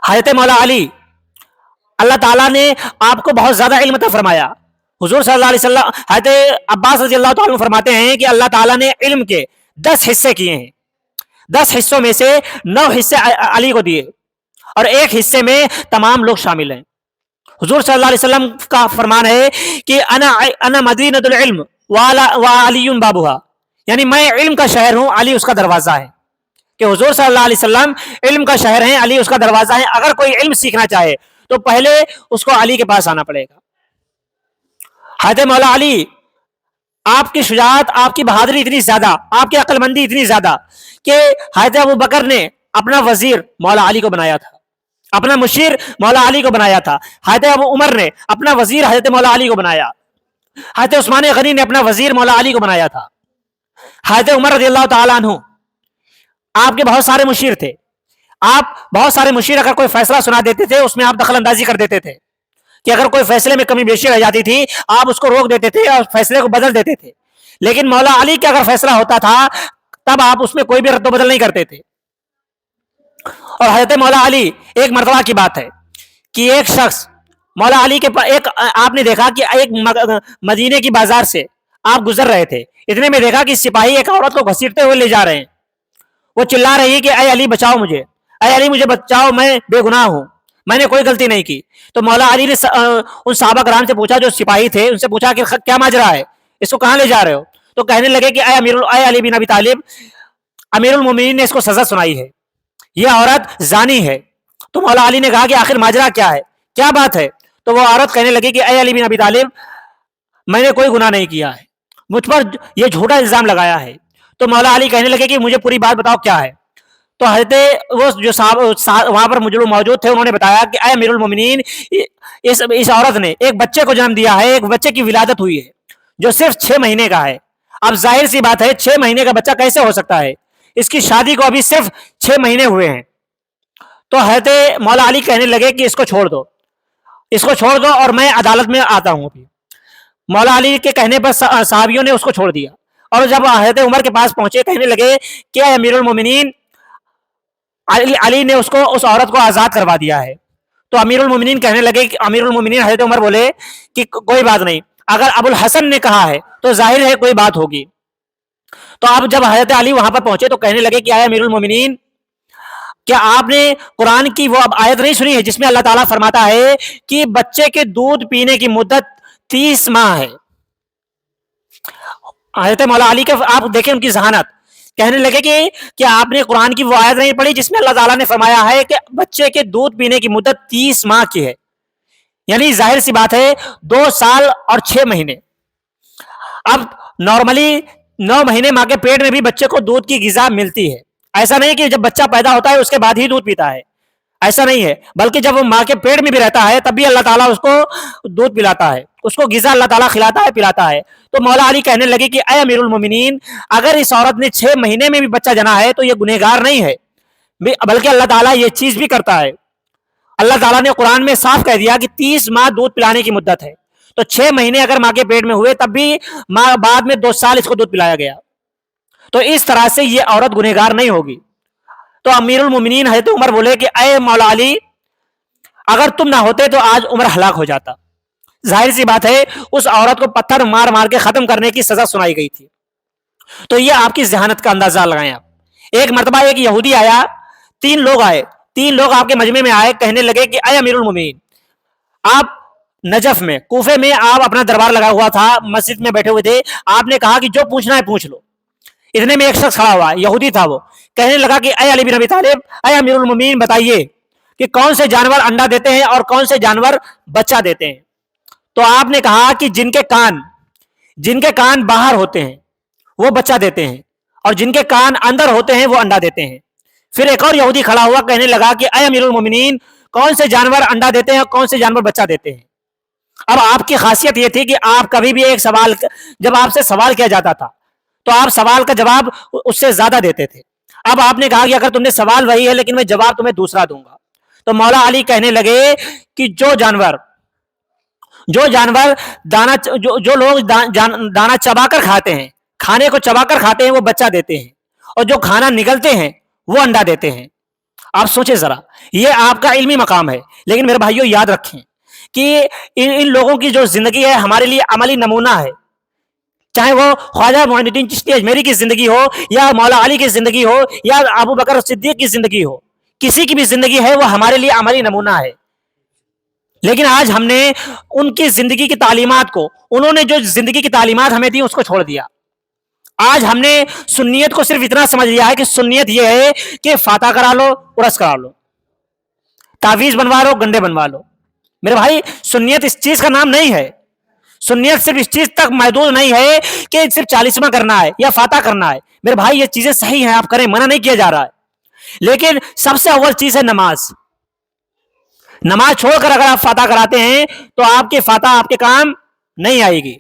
حضرت مولا علی اللہ تعالیٰ نے آپ کو بہت زیادہ علم عطا فرمایا. حضور صلی اللہ علیہ وسلم حضرت عباس رضی اللہ تعالیٰ فرماتے ہیں کہ اللہ تعالیٰ نے علم کے 10 حصے کیے ہیں. 10 حصوں میں سے 9 حصے علی کو دیے اور 1 حصے میں تمام لوگ شامل ہیں. حضور صلی اللہ علیہ وسلم کا فرمان ہے کہ انا مدینۃ العلم وعلی بابها، یعنی میں علم کا شہر ہوں، علی اس کا دروازہ ہے. کہ حضور صلی اللہ علیہ وسلم علم کا شہر ہیں، علی اس کا دروازہ ہے. اگر کوئی علم سیکھنا چاہے تو پہلے اس کو علی کے پاس آنا پڑے گا. حضرت مولا علی، آپ کی شجاعت، آپ کی بہادری اتنی زیادہ، آپ کی عقل مندی اتنی زیادہ کہ حضرت ابو بکر نے اپنا وزیر مولا علی کو بنایا تھا، اپنا مشیر مولا علی کو بنایا تھا. حضرت ابو عمر نے اپنا وزیر حضرت مولا علی کو بنایا. حضرت عثمان غنی نے اپنا وزیر مولا علی کو بنایا تھا. حضرت عمر رضی اللہ تعالیٰ عنہ آپ کے بہت سارے مشیر تھے. آپ بہت سارے مشیر اگر کوئی فیصلہ سنا دیتے تھے اس میں آپ دخل اندازی کر دیتے تھے کہ اگر کوئی فیصلے میں کمی بیشی رہ جاتی تھی آپ اس کو روک دیتے تھے اور فیصلے کو بدل دیتے تھے. لیکن مولا علی کا اگر فیصلہ ہوتا تھا تب آپ اس میں کوئی بھی رد و بدل نہیں کرتے تھے. اور حضرت مولا علی، ایک مرتبہ کی بات ہے کہ ایک شخص مولا علی کے ایک آپ نے دیکھا کہ ایک مدینے کی بازار سے آپ گزر رہے تھے، اتنے میں دیکھا کہ سپاہی ایک عورت کو گھسیٹتے ہوئے لے جا رہے ہیں. وہ چلا رہی ہے کہ اے علی بچاؤ مجھے، اے علی مجھے بچاؤ، میں بے گناہ ہوں، میں نے کوئی غلطی نہیں کی. تو مولا علی نے ان صحابہ کرام سے پوچھا جو سپاہی تھے، ان سے پوچھا کہ کیا ماجرا ہے، اس کو کہاں لے جا رہے ہو؟ تو کہنے لگے کہ اے علی بن ابی طالب، امیر المومنین نے اس کو سزا سنائی ہے، یہ عورت زانی ہے. تو مولا علی نے کہا کہ آخر ماجرا کیا ہے، کیا بات ہے؟ تو وہ عورت کہنے لگی کہ اے علی بن ابی طالب، میں نے کوئی گناہ نہیں کیا ہے، مجھ پر یہ جھوٹا الزام لگایا ہے. تو مولا علی کہنے لگے کہ مجھے پوری بات بتاؤ کیا ہے. تو حضرت وہ جو صاحب وہاں پر جو موجود تھے انہوں نے بتایا کہ اے امیر المومنین، اس عورت نے ایک بچے کو جنم دیا ہے، ایک بچے کی ولادت ہوئی ہے جو صرف 6 مہینے کا ہے. اب ظاہر سی بات ہے 6 مہینے کا بچہ کیسے ہو سکتا ہے، اس کی شادی کو ابھی صرف 6 مہینے ہوئے ہیں. تو حضرت مولا علی کہنے لگے کہ اس کو چھوڑ دو، اس کو چھوڑ دو اور میں عدالت میں آتا ہوں. ابھی مولا علی کے کہنے پر صحابیوں نے اس کو چھوڑ دیا. اور جب حضرت عمر کے پاس پہنچے کہنے لگے کہ اے امیر المومنین، علی نے اس عورت کو آزاد کروا دیا ہے. تو امیر المومنین کہنے لگے کہ امیر المومنین حضرت عمر بولے کہ کوئی بات نہیں، اگر ابو الحسن نے کہا ہے تو ظاہر ہے کوئی بات ہوگی. تو آپ جب حضرت علی وہاں پر پہنچے تو کہنے لگے کہ اے امیر المومنین، کیا آپ نے قرآن کی وہ اب آیت نہیں سنی ہے جس میں اللہ تعالیٰ فرماتا ہے کہ بچے کے دودھ پینے کی مدت 30 ماہ ہے؟ حضرت مولا علی کے آپ دیکھیں ان کی ذہانت. کہنے لگے کہ کیا آپ نے قرآن کی وہ آیت نہیں پڑھی جس میں اللہ تعالیٰ نے فرمایا ہے کہ بچے کے دودھ پینے کی مدت 30 ماہ کی ہے؟ یعنی ظاہر سی بات ہے 2 سال اور 6 مہینے. اب نارملی 9 مہینے ماں کے پیٹ میں بھی بچے کو دودھ کی غذا ملتی ہے. ایسا نہیں کہ جب بچہ پیدا ہوتا ہے اس کے بعد ہی دودھ پیتا ہے، ایسا نہیں ہے، بلکہ جب وہ ماں کے پیٹ میں بھی رہتا ہے تب بھی اللہ تعالیٰ اس کو دودھ پلاتا ہے، اس کو غذا اللہ تعالیٰ کھلاتا ہے، پلاتا ہے. تو مولا علی کہنے لگے کہ اے امیر المومنین، اگر اس عورت نے 6 مہینے میں بھی بچہ جنا ہے تو یہ گنہگار نہیں ہے، بلکہ اللہ تعالیٰ یہ چیز بھی کرتا ہے. اللہ تعالیٰ نے قرآن میں صاف کہہ دیا کہ 30 ماہ دودھ پلانے کی مدت ہے. تو 6 مہینے اگر ماں کے پیٹ میں ہوئے تب بھی ماں بعد میں 2 سال اس کو دودھ پلایا گیا. تو اس طرح سے یہ عورت گنہگار نہیں ہوگی. تو امیر المومنین حضرت عمر بولے کہ اے مولا علی، اگر تم نہ ہوتے تو آج عمر ہلاک ہو جاتا. ظاہر سی بات ہے اس عورت کو پتھر مار مار کے ختم کرنے کی سزا سنائی گئی تھی. تو یہ آپ کی ذہانت کا اندازہ لگائیں آپ. ایک مرتبہ ایک یہودی آیا، 3 لوگ آپ کے مجمع میں آئے، کہنے لگے کہ اے امیر المومنین، آپ نجف میں، کوفے میں آپ اپنا دربار لگا ہوا تھا، مسجد میں بیٹھے ہوئے تھے، آپ نے کہا کہ جو پوچھنا ہے پوچھ لو. اتنے میں ایک شخص کھڑا ہوا، یہودی تھا، وہ کہنے لگا کہ اے علی بن ابی طالب، اے امیر المومنین، بتائیے کہ کون سے جانور انڈا دیتے ہیں اور کون سے جانور بچہ دیتے ہیں؟ تو آپ نے کہا کہ جن کے کان باہر ہوتے ہیں وہ بچہ دیتے ہیں اور جن کے کان اندر ہوتے ہیں وہ انڈا دیتے ہیں. پھر ایک اور یہودی کھڑا ہوا، کہنے لگا کہ اے امیر المومنین، کون سے جانور انڈا دیتے ہیں اور کون سے جانور بچہ دیتے ہیں؟ اب آپ کی خاصیت یہ تھی کہ آپ کبھی بھی ایک سوال، جب آپ سے سوال کیا جاتا تھا تو آپ سوال کا جواب اس سے زیادہ دیتے تھے. اب آپ نے کہا کہ اگر تم نے سوال وہی ہے لیکن میں جواب تمہیں دوسرا دوں گا. تو مولا علی کہنے لگے کہ جو لوگ دانا چبا کر کھاتے ہیں، کھانے کو چبا کر کھاتے ہیں، وہ بچہ دیتے ہیں، اور جو کھانا نگلتے ہیں وہ انڈا دیتے ہیں. آپ سوچیں ذرا، یہ آپ کا علمی مقام ہے، لیکن میرے بھائیوں یاد رکھیں کہ ان لوگوں کی جو زندگی ہے ہمارے لیے عملی نمونہ ہے، چاہے وہ خواجہ معین الدین چشتی اجمیری کی زندگی ہو، یا مولا علی کی زندگی ہو، یا ابو بکر صدیق کی زندگی ہو، کسی کی بھی زندگی ہے وہ ہمارے لیے عملی نمونہ ہے۔ لیکن آج ہم نے ان کی زندگی کی تعلیمات کو، انہوں نے جو زندگی کی تعلیمات ہمیں دی اس کو چھوڑ دیا۔ آج ہم نے سنیت کو صرف اتنا سمجھ لیا ہے کہ سنیت یہ ہے کہ فاتح کرا لو، ارس کرا لو، تعویذ بنوا لو، گنڈے بنوا لو۔ میرے بھائی سنیت اس چیز کا نام نہیں ہے، سنیت صرف اس چیز تک محدود نہیں ہے کہ صرف چالیسواں کرنا ہے یا فاتح کرنا ہے۔ میرے بھائی یہ چیزیں صحیح ہیں، آپ کریں، منع نہیں کیا جا رہا ہے، لیکن سب سے اول چیز ہے نماز۔ نماز چھوڑ کر اگر آپ فاتح کراتے ہیں تو آپ کی فاتح آپ کے کام نہیں آئے گی۔